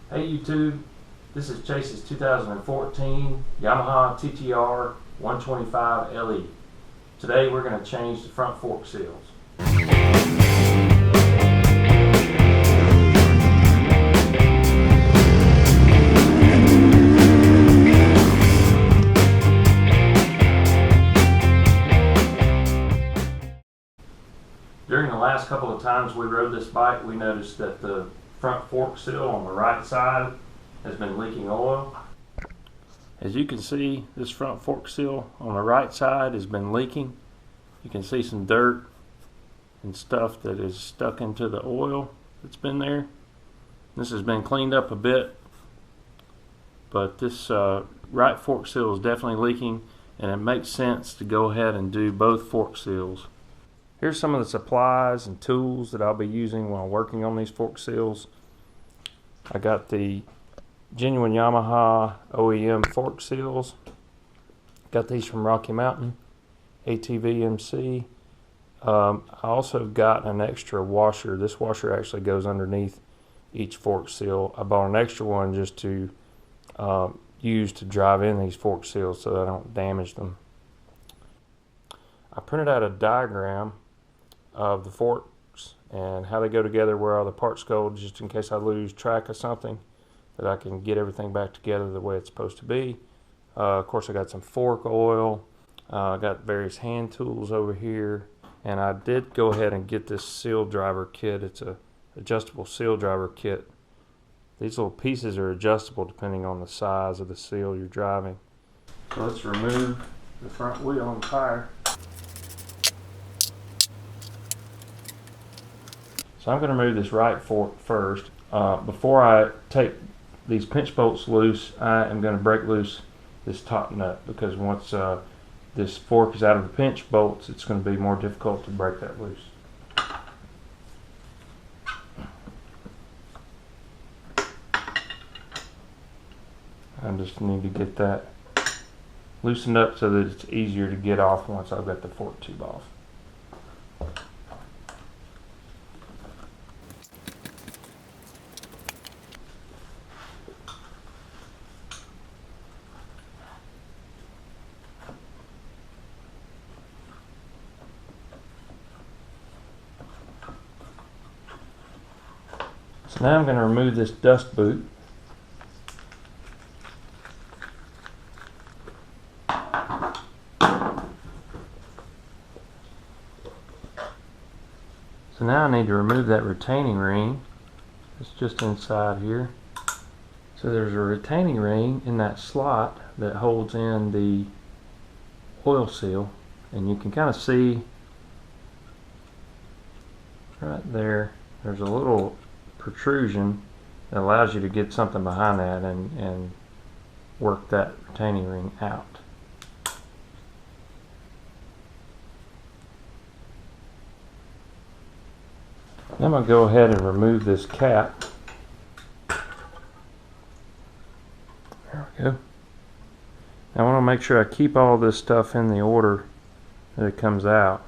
Hey YouTube, this is Chase's 2014 Yamaha TTR-125 LE. Today we're going to change the front fork seals. During the last couple of times we rode this bike, we noticed that the front fork seal on the right side has been leaking oil. As you can see, this front fork seal on the right side has been leaking. You can see some dirt and stuff that is stuck into the oil that's been there. This has been cleaned up a bit, but this right fork seal is definitely leaking, and it makes sense to go ahead and do both fork seals. Here's some of the supplies and tools that I'll be using while working on these fork seals. I got the genuine Yamaha OEM fork seals. Got these from Rocky Mountain, ATVMC. I also got an extra washer. This washer actually goes underneath each fork seal. I bought an extra one just to use to drive in these fork seals so that I don't damage them. I printed out a diagram of the forks and how they go together, where all the parts go, just in case I lose track of something, that I can get everything back together the way it's supposed to be. Of course, I got some fork oil. I got various hand tools over here, and I did go ahead and get this seal driver kit. It's a adjustable seal driver kit. These little pieces are adjustable depending on the size of the seal you're driving. So let's remove the front wheel and tire. So I'm going to remove this right fork first. Before I take these pinch bolts loose, I am going to break loose this top nut, because once this fork is out of the pinch bolts, it's going to be more difficult to break that loose. I just need to get that loosened up so that it's easier to get off once I've got the fork tube off. So now I'm going to remove this dust boot. So now I need to remove that retaining ring. It's just inside here. So there's a retaining ring in that slot that holds in the oil seal, and you can kind of see right there, there's a little protrusion that allows you to get something behind that and work that retaining ring out. Now I'm going to go ahead and remove this cap. There we go. Now I want to make sure I keep all this stuff in the order that it comes out.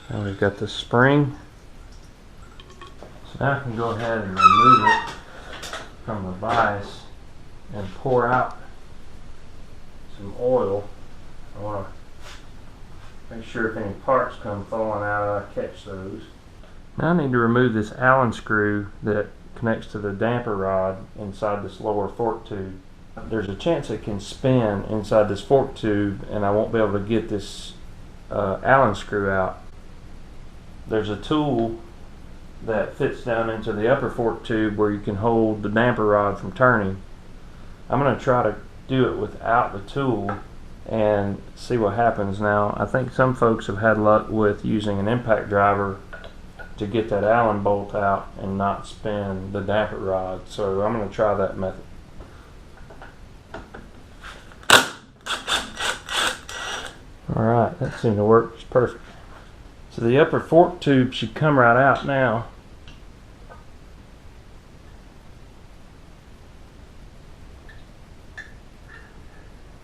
Now we've got the spring. So now I can go ahead and remove it from the vise and pour out some oil. I want to make sure if any parts come falling out, I catch those. Now I need to remove this Allen screw that connects to the damper rod inside this lower fork tube. There's a chance it can spin inside this fork tube, and I won't be able to get this Allen screw out. There's a tool that fits down into the upper fork tube where you can hold the damper rod from turning. I'm going to try to do it without the tool and see what happens. Now, I think some folks have had luck with using an impact driver to get that Allen bolt out and not spin the damper rod. So I'm going to try that method. Alright, that seemed to work just perfect. So the upper fork tube should come right out now.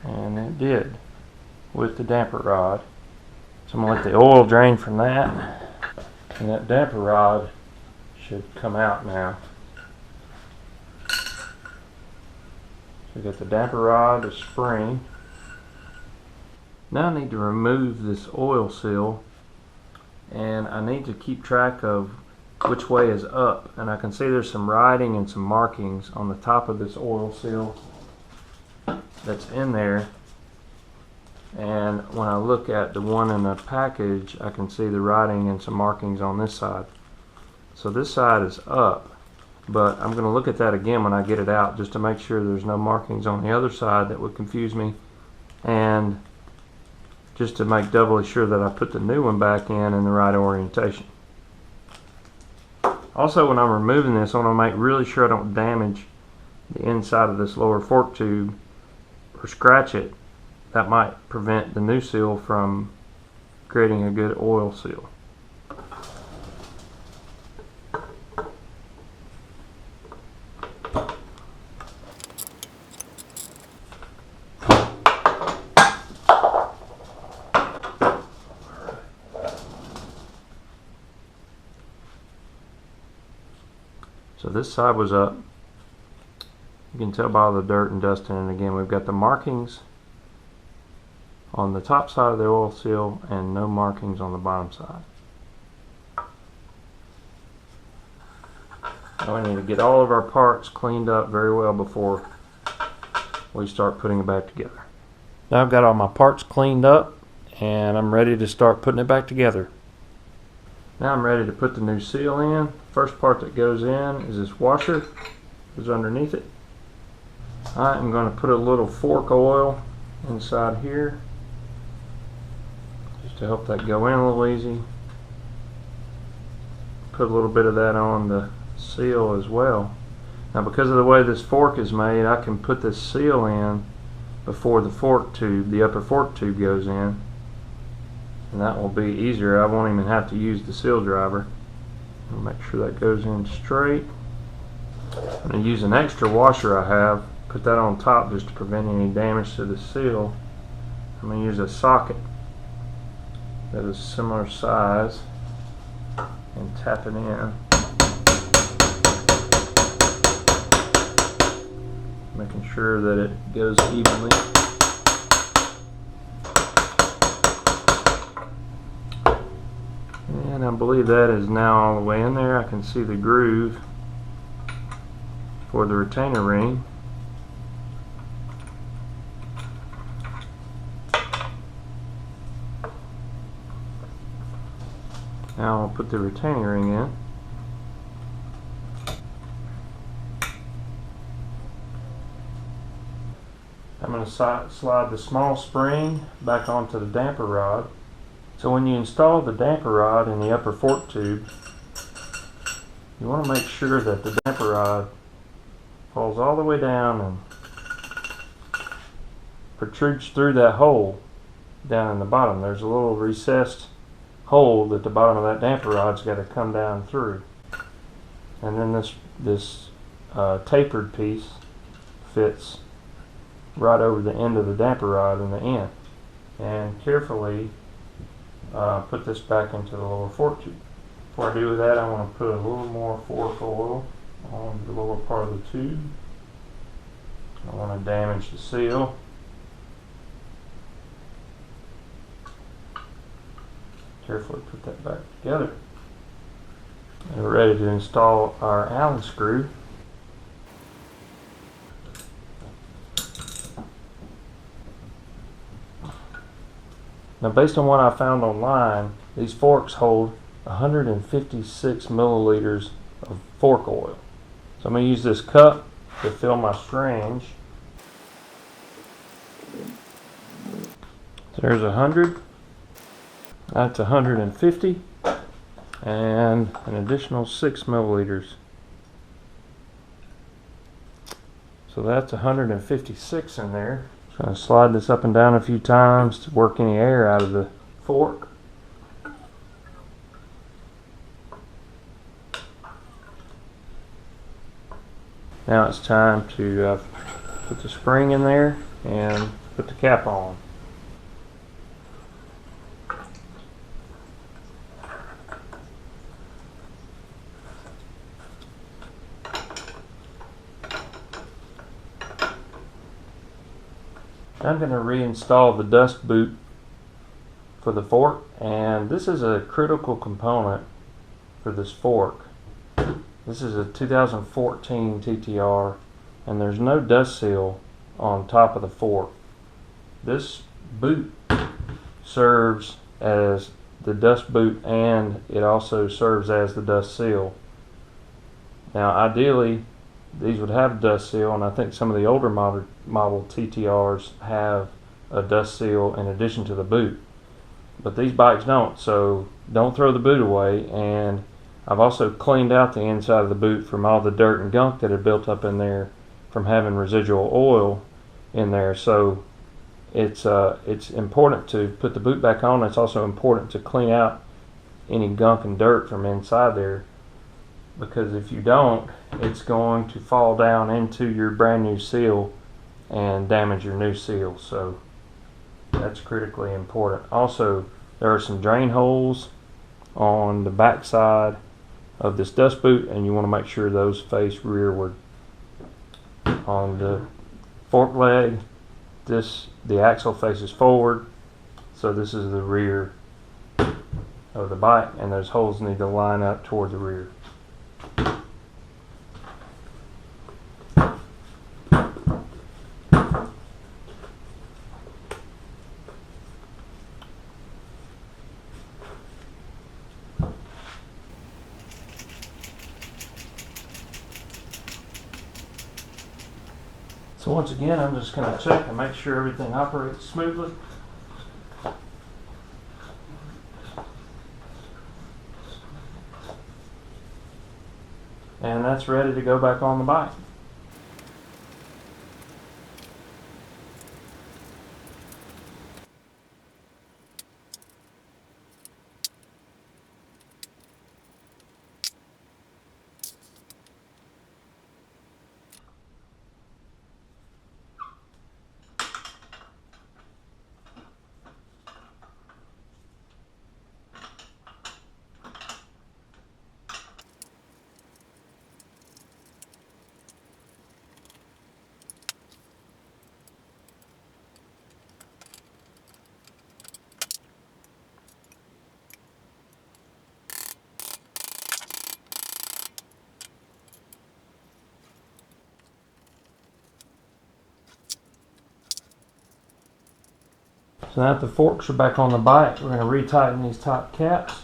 And it did with the damper rod. So I'm going to let the oil drain from that. And that damper rod should come out now. We got the damper rod, the spring. Now I need to remove this oil seal, and I need to keep track of which way is up. And I can see there's some writing and some markings on the top of this oil seal that's in there. And when I look at the one in the package, I can see the writing and some markings on this side. So this side is up, but I'm going to look at that again when I get it out, just to make sure there's no markings on the other side that would confuse me, and just to make doubly sure that I put the new one back in the right orientation. Also, when I'm removing this, I want to make really sure I don't damage the inside of this lower fork tube or scratch it. That might prevent the new seal from creating a good oil seal. So this side was up. You can tell by all the dirt and dust in it. Again, we've got the markings on the top side of the oil seal and no markings on the bottom side. Now we need to get all of our parts cleaned up very well before we start putting it back together. Now I've got all my parts cleaned up and I'm ready to start putting it back together. Now I'm ready to put the new seal in. First part that goes in is this washer. Goes underneath it. I am going to put a little fork oil inside here, just to help that go in a little easy. Put a little bit of that on the seal as well. Now because of the way this fork is made, I can put this seal in before the fork tube, the upper fork tube goes in, and that will be easier. I won't even have to use the seal driver. I'll make sure that goes in straight. I'm going to use an extra washer I have, put that on top just to prevent any damage to the seal. I'm going to use a socket that is similar size and tap it in, making sure that it goes evenly. And I believe that is now all the way in there. I can see the groove for the retainer ring. Now I'll put the retaining ring in. I'm going to slide the small spring back onto the damper rod. So when you install the damper rod in the upper fork tube, you want to make sure that the damper rod falls all the way down and protrudes through that hole down in the bottom. There's a little recessed hole that the bottom of that damper rod's got to come down through. And then this tapered piece fits right over the end of the damper rod in the end. And carefully put this back into the lower fork tube. Before I do that, I want to put a little more fork oil on the lower part of the tube. I don't want to damage the seal. Carefully put that back together. And we're ready to install our Allen screw. Now, based on what I found online, these forks hold 156 milliliters of fork oil. So I'm going to use this cup to fill my syringe. So there's 100. That's 150. And an additional 6 milliliters. So that's 156 in there. I'm going to slide this up and down a few times to work any air out of the fork. Now it's time to put the spring in there and put the cap on. I'm going to reinstall the dust boot for the fork, and this is a critical component for this fork. This is a 2014 TTR, and there's no dust seal on top of the fork. This boot serves as the dust boot, and it also serves as the dust seal. Now ideally these would have a dust seal, and I think some of the older model TTRs have a dust seal in addition to the boot, but these bikes don't, so don't throw the boot away. And I've also cleaned out the inside of the boot from all the dirt and gunk that had built up in there from having residual oil in there. So it's important to put the boot back on. It's also important to clean out any gunk and dirt from inside there, because if you don't, it's going to fall down into your brand new seal and damage your new seal. So that's critically important. Also, there are some drain holes on the back side of this dust boot, and you want to make sure those face rearward. On the fork leg, the axle faces forward, so this is the rear of the bike, and those holes need to line up toward the rear. So once again, I'm just going to check and make sure everything operates smoothly. And that's ready to go back on the bike. So now that the forks are back on the bike, we're going to retighten these top caps.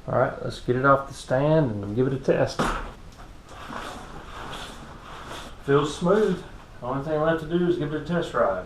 Alright, let's get it off the stand and give it a test. Feels smooth. The only thing left to do is give it a test ride.